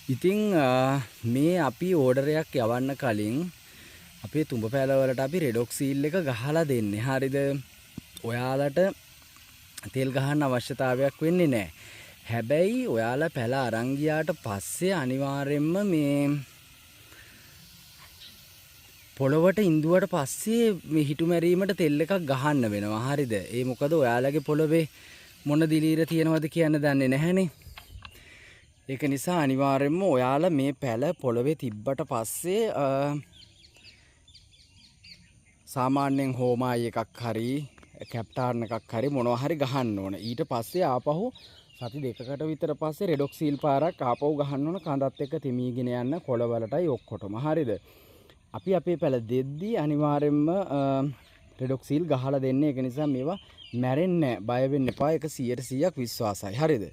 ඉතින් මේ අපි ඕඩරයක් යවන්න කලින් අපේ තුඹ පැලවලට අපි රෙඩොක්ස් සීල් එක ගහලා දෙන්නේ. හරිද? ඔයාලට තෙල් ගහන්න අවශ්‍යතාවයක් වෙන්නේ නැහැ. හැබැයි ඔයාලා පැල අරන් ගියාට පස්සේ අනිවාර්යෙන්ම මේ පොළවට ඉඳුවට පස්සේ මේ හිටු මැරීමට තෙල් එකක් ගහන්න වෙනවා. හරිද? ඒ මොකද ඔයාලගේ පොළවේ මොන දිලීර තියෙනවද කියන්න දන්නේ නැහැනේ. ඒක නිසා අනිවාර්යෙන්ම ඔයාලා මේ පැල පොළවේ තිබ්බට පස්සේ සාමාන්‍යයෙන් හෝමායි එකක් හරි කැප්ටාර්න් එකක් හරි මොනවා හරි ගහන්න ඕන. ඊට පස්සේ ආපහු සති දෙකකට විතර පස්සේ රෙඩොක්ස් සීල් පාරක් ආපහු ගහන්න ඕන කඳත් එක්ක තෙමීගෙන යන්න කොළවලටයි ඔක්කොටම. හරිද? අපි අපේ පැල දෙද්දී අනිවාර්යෙන්ම රෙඩොක්ස් සීල් ගහලා දෙන්නේ. ඒක නිසා මේවා මැරෙන්නේ නැහැ. බය වෙන්න එපා. ඒක 100%ක් විශ්වාසයි. හරිද?